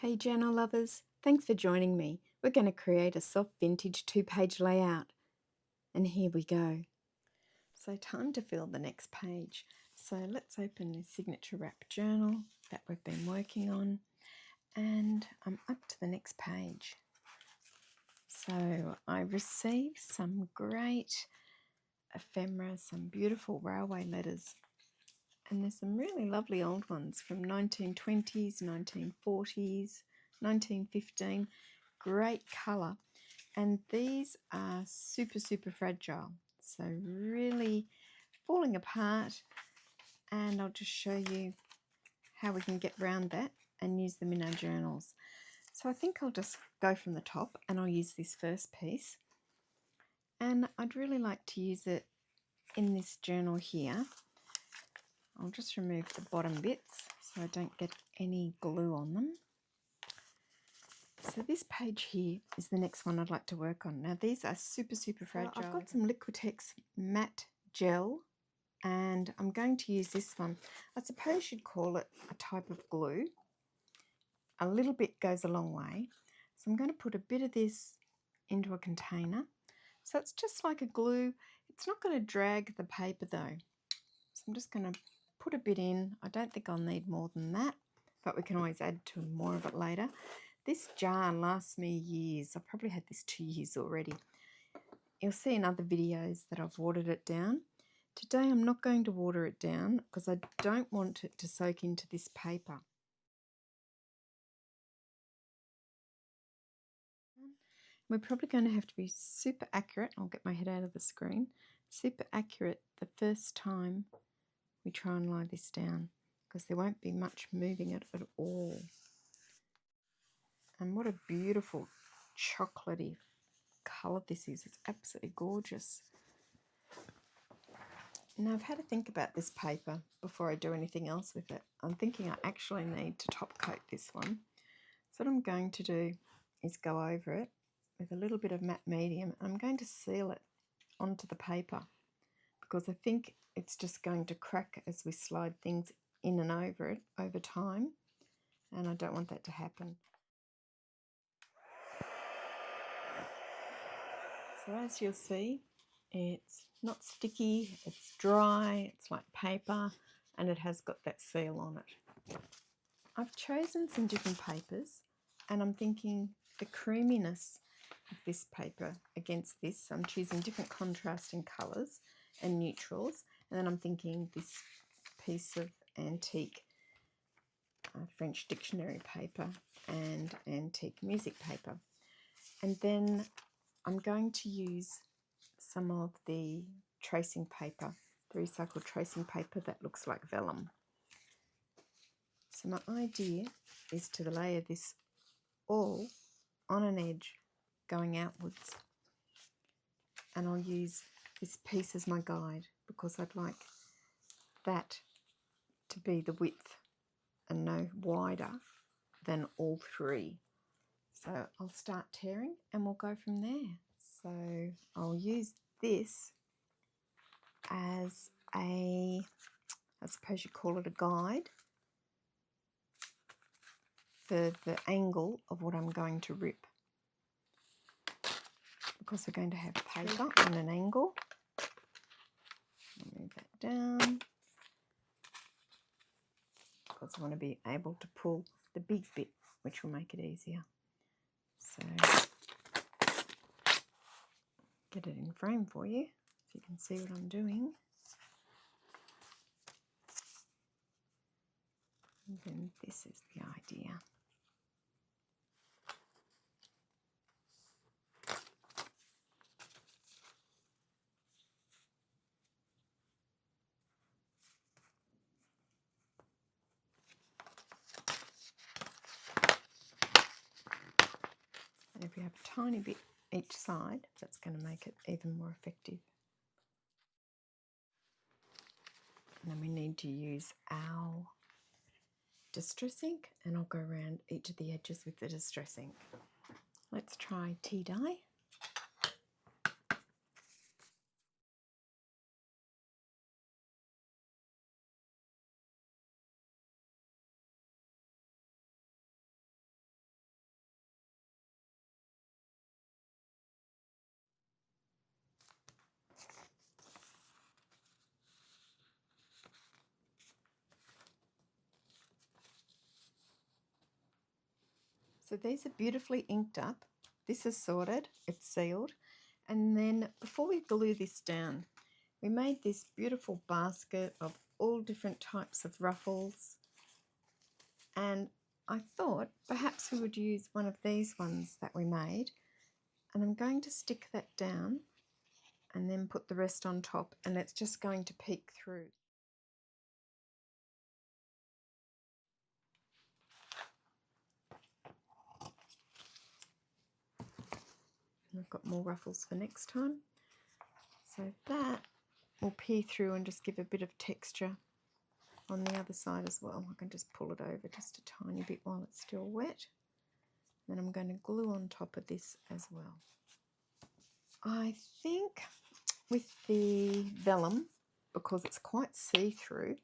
Hey journal lovers, thanks for joining me. We're going to create a soft vintage 2-page layout. And here we go. So time to fill the next page. So let's open the signature wrap journal that we've been working on. And I'm up to the next page. So I received some great ephemera, some beautiful railway letters. And there's some really lovely old ones from 1920s, 1940s, 1915. Great colour. And these are super fragile. So really falling apart. And I'll just show you how we can get around that and use them in our journals. So I think I'll just go from the top and I'll use this first piece. And I'd really like to use it in this journal here. I'll just remove the bottom bits so I don't get any glue on them. So this page here is the next one I'd like to work on. Now these are super fragile. I've got some Liquitex matte gel and I'm going to use this one. I suppose you'd call it a type of glue. A little bit goes a long way. So I'm going to put a bit of this into a container. So it's just like a glue. It's not going to drag the paper though. So I'm just going to put a bit in. I don't think I'll need more than that, but we can always add to more of it later. This jar lasts me years. I've probably had this 2 years already. You'll see in other videos that I've watered it down. Today I'm not going to water it down because I don't want it to soak into this paper. We're probably going to have to be super accurate. I'll get my head out of the screen. Super accurate the first time we try and lie this down because there won't be much moving it at all. And what a beautiful chocolatey colour this is. It's absolutely gorgeous. Now I've had to think about this paper before I do anything else with it. I'm thinking I actually need to top coat this one. So what I'm going to do is go over it with a little bit of matte medium. I'm going to seal it onto the paper because I think it's just going to crack as we slide things in and over it over time, and I don't want that to happen. So as you'll see, it's not sticky, it's dry, it's like paper, and it has got that seal on it. I've chosen some different papers, and I'm thinking the creaminess of this paper against this, I'm choosing different contrasting colours and neutrals, and then I'm thinking this piece of antique French dictionary paper and antique music paper. And then I'm going to use some of the tracing paper, the recycled tracing paper that looks like vellum. So my idea is to layer this all on an edge going outwards, and I'll use this piece as my guide because I'd like that to be the width and no wider than all three. So I'll start tearing and we'll go from there. So I'll use this as a, I suppose you call it a guide for the angle of what I'm going to rip, because we're going to have paper on an angle. I'll move that down because I want to be able to pull the big bit, which will make it easier. So get it in frame for you so you can see what I'm doing. And then this is the idea. And if you have a tiny bit each side, that's going to make it even more effective. And then we need to use our distress ink, and I'll go around each of the edges with the distress ink. Let's try tea dye. So these are beautifully inked up. This is sorted, it's sealed. And then before we glue this down, we made this beautiful basket of all different types of ruffles. And I thought perhaps we would use one of these ones that we made. And I'm going to stick that down and then put the rest on top, and it's just going to peek through. And I've got more ruffles for next time. So that will peer through and just give a bit of texture on the other side as well. I can just pull it over just a tiny bit while it's still wet. Then I'm going to glue on top of this as well. I think with the vellum, because it's quite see-through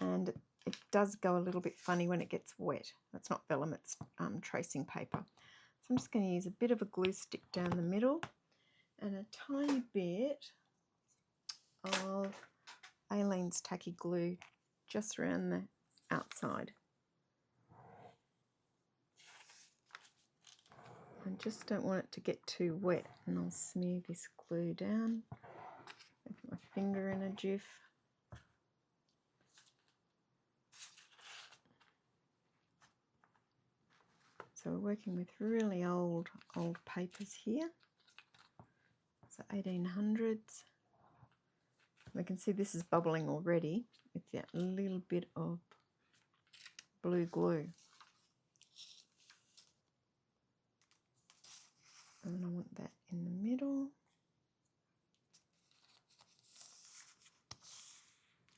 and it does go a little bit funny when it gets wet. That's not vellum, it's tracing paper. So I'm just going to use a bit of a glue stick down the middle and a tiny bit of Aleene's tacky glue just around the outside. I just don't want it to get too wet, and I'll smear this glue down with my finger in a jiff. So we're working with really old papers here. So 1800s. We can see this is bubbling already with that little bit of blue glue. And I want that in the middle.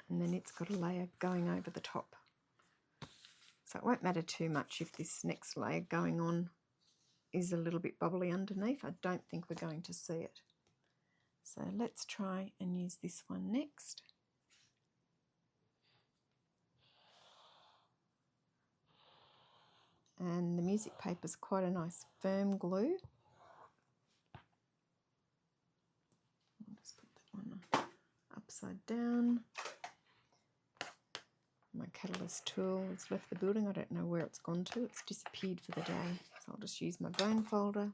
And then it's got a layer going over the top. So it won't matter too much if this next layer going on is a little bit bubbly underneath. I don't think we're going to see it. So let's try and use this one next. And the music paper is quite a nice firm glue. I'll just put that one upside down. My catalyst tool has left the building. I don't know where it's gone to. It's disappeared for the day. So I'll just use my bone folder.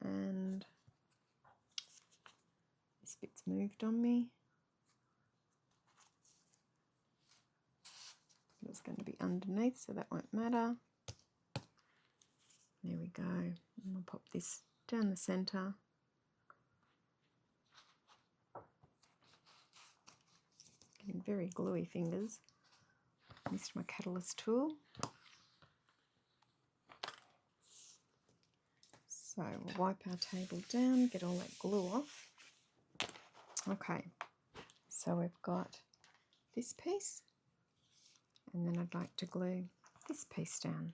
And this bit's moved on me. It's going to be underneath, so that won't matter. There we go. And we'll pop this down the centre. Getting very gluey fingers. Missed my catalyst tool. So we'll wipe our table down, get all that glue off. Okay, so we've got this piece, and then I'd like to glue this piece down.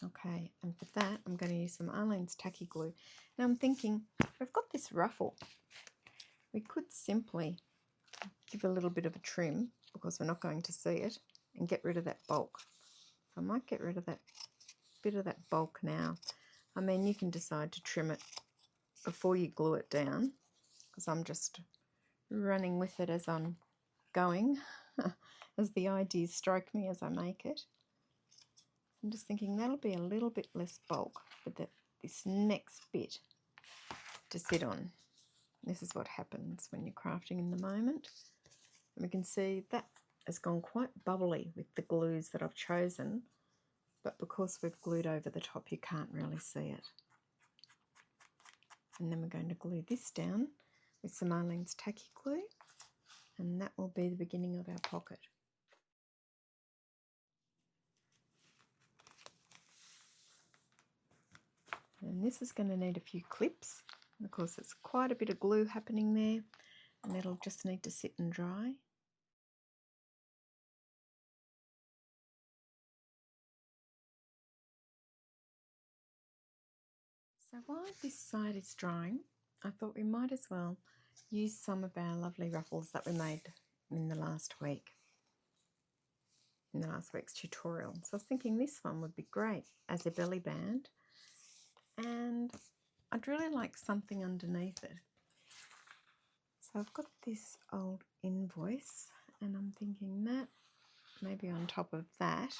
Okay, and for that I'm going to use some Aleene's tacky glue. Now I'm thinking, we've got this ruffle. We could simply give a little bit of a trim, because we're not going to see it, and get rid of that bulk. So I might get rid of that bit of that bulk now. I mean, you can decide to trim it before you glue it down, because I'm just running with it as I'm going, as the ideas strike me as I make it. I'm just thinking that'll be a little bit less bulk for this next bit to sit on. This is what happens when you're crafting in the moment. And we can see that has gone quite bubbly with the glues that I've chosen, but because we've glued over the top, you can't really see it. And then we're going to glue this down with some Aleene's tacky glue, and that will be the beginning of our pocket. And this is going to need a few clips. And of course, there's quite a bit of glue happening there, and it'll just need to sit and dry. So while this side is drying, I thought we might as well use some of our lovely ruffles that we made in the last week, in the last week's tutorial. So I was thinking this one would be great as a belly band, and I'd really like something underneath it. So I've got this old invoice, and I'm thinking that maybe on top of that,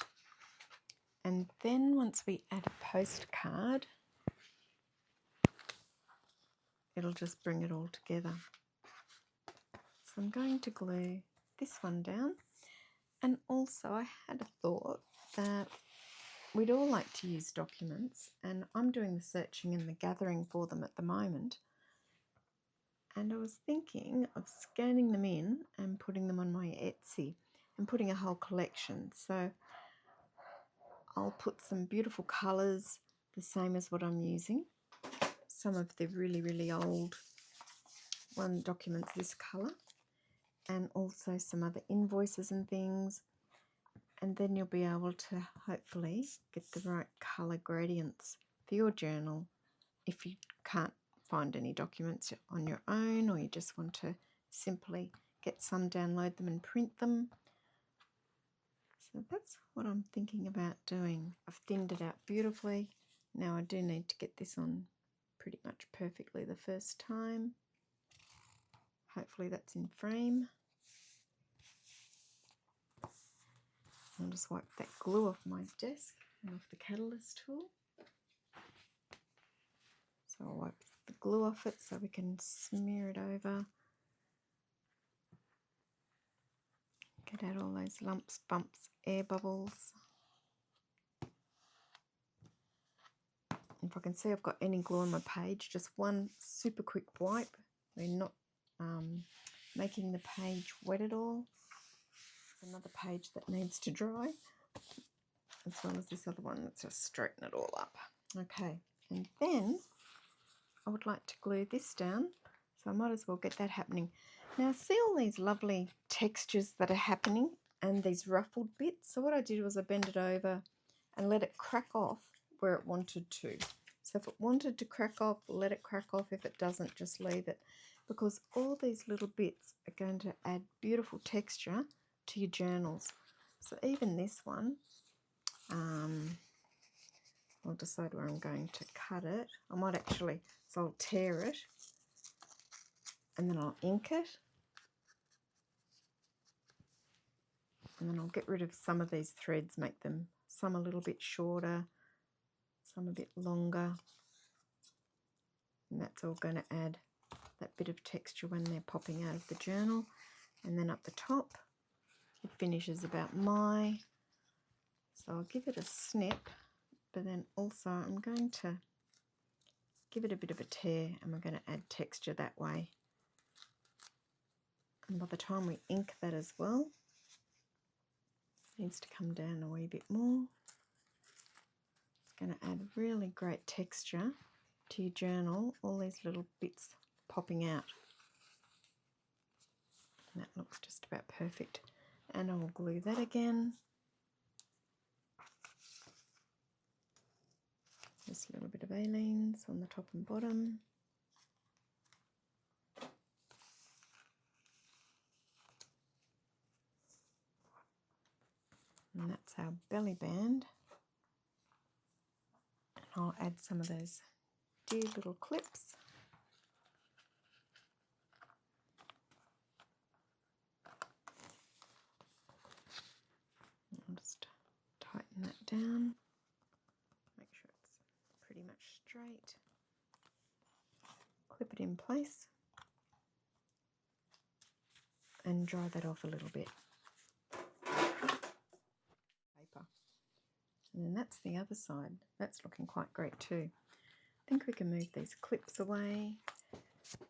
And then once we add a postcard, it'll just bring it all together. So I'm going to glue this one down. And also I had a thought that we'd all like to use documents, and I'm doing the searching and the gathering for them at the moment. And I was thinking of scanning them in and putting them on my Etsy and putting a whole collection. So I'll put some beautiful colours, the same as what I'm using. Some of the really, really old documents this colour, and also some other invoices and things. And then you'll be able to hopefully get the right colour gradients for your journal if you can't find any documents on your own, or you just want to simply get some, download them and print them. So that's what I'm thinking about doing. I've thinned it out beautifully. Now I do need to get this on pretty much perfectly the first time. Hopefully that's in frame. I'll just wipe that glue off my desk and off the catalyst tool. So I'll wipe the glue off it so we can smear it over. Get out all those lumps, bumps, air bubbles. If I can see I've got any glue on my page, just one super quick wipe. We're not making the page wet at all. There's another page that needs to dry, as well as this other one. Let's just straighten it all up. Okay, and then I would like to glue this down, so I might as well get that happening. Now see all these lovely textures that are happening and these ruffled bits? So what I did was I bent it over and let it crack off where it wanted to. So if it wanted to crack off, let it crack off. If it doesn't, just leave it, because all these little bits are going to add beautiful texture to your journals. So even this one, I'll decide where I'm going to cut it. I might actually, so I'll tear it and then I'll ink it. And then I'll get rid of some of these threads, make them some a little bit shorter, some a bit longer. And that's all going to add that bit of texture when they're popping out of the journal. And then up the top, it finishes about my. So I'll give it a snip, but then also I'm going to give it a bit of a tear, and we're going to add texture that way. And by the time we ink that as well, it needs to come down a wee bit more. It's going to add really great texture to your journal, all these little bits popping out. And that looks just about perfect. And I will glue that again. Just a little bit of Aleene's on the top and bottom. And that's our belly band. And I'll add some of those dear little clips. I'll just tighten that down. Make sure it's pretty much straight. Clip it in place. And dry that off a little bit. Paper. And then that's the other side. That's looking quite great too. I think we can move these clips away.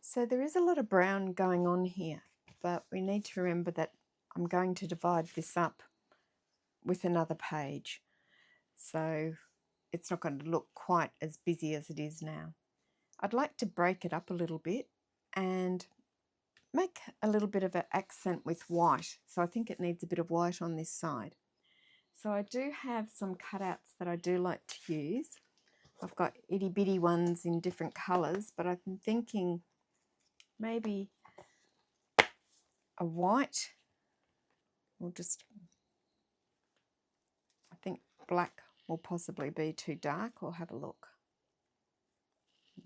So there is a lot of brown going on here, but we need to remember that I'm going to divide this up with another page. So it's not going to look quite as busy as it is now. I'd like to break it up a little bit and make a little bit of an accent with white. So I think it needs a bit of white on this side. So I do have some cutouts that I do like to use. I've got itty bitty ones in different colours, but I've been thinking maybe a white, or just, I think black will possibly be too dark. I'll have a look.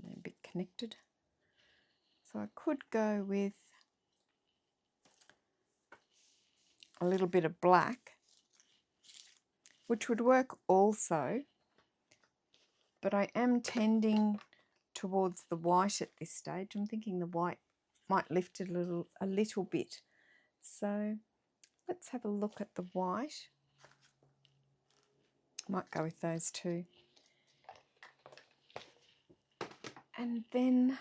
They're a bit connected. So I could go with a little bit of black which would work also, but I am tending towards the white at this stage. I'm thinking the white might lift it a little bit. So let's have a look at the white. Might go with those two. And then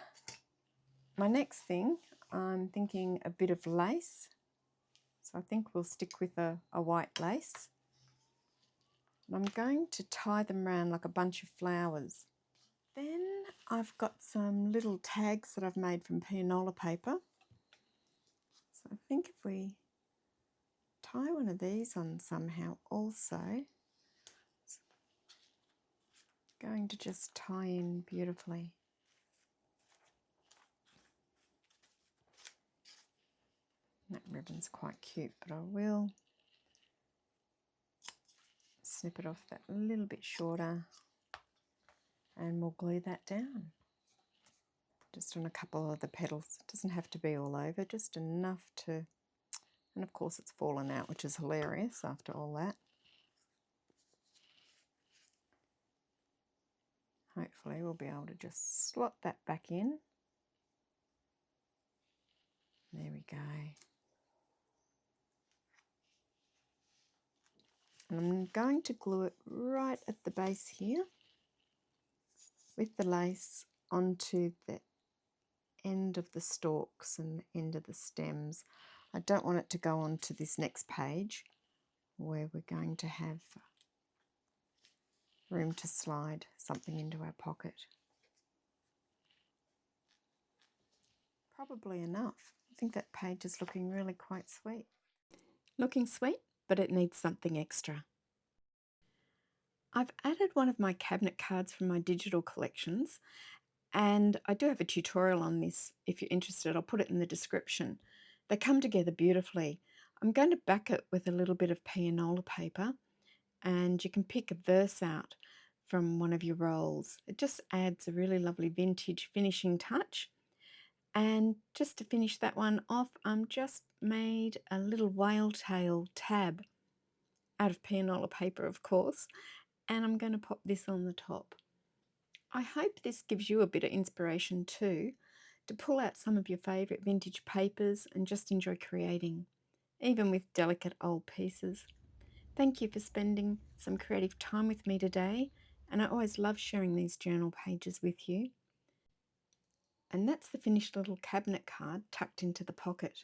my next thing, I'm thinking a bit of lace. So I think we'll stick with a white lace. And I'm going to tie them around like a bunch of flowers. Then I've got some little tags that I've made from Pianola paper. So I think if we tie one of these on somehow also, it's going to just tie in beautifully. That ribbon's quite cute, but I will snip it off that a little bit shorter and we'll glue that down. Just on a couple of the petals. It doesn't have to be all over, just enough to, and of course it's fallen out, which is hilarious after all that. Hopefully we'll be able to just slot that back in. There we go. And I'm going to glue it right at the base here with the lace onto the end of the stalks and the end of the stems. I don't want it to go on to this next page where we're going to have room to slide something into our pocket. Probably enough. I think that page is looking really quite sweet. Looking sweet, but it needs something extra. I've added one of my cabinet cards from my digital collections, and I do have a tutorial on this. If you're interested, I'll put it in the description. They come together beautifully. I'm going to back it with a little bit of Pianola paper, and you can pick a verse out from one of your rolls. It just adds a really lovely vintage finishing touch. And just to finish that one off, I'm just made a little whale tail tab out of Pianola paper, of course, and I'm going to pop this on the top. I hope this gives you a bit of inspiration too, to pull out some of your favourite vintage papers and just enjoy creating, even with delicate old pieces. Thank you for spending some creative time with me today, and I always love sharing these journal pages with you. And that's the finished little cabinet card tucked into the pocket.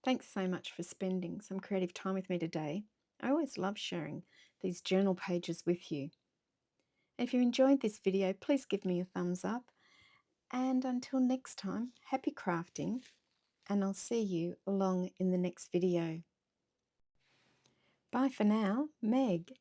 Thanks so much for spending some creative time with me today. I always love sharing these journal pages with you. If you enjoyed this video, please give me a thumbs up. And until next time, happy crafting, and I'll see you along in the next video. Bye for now, Meg.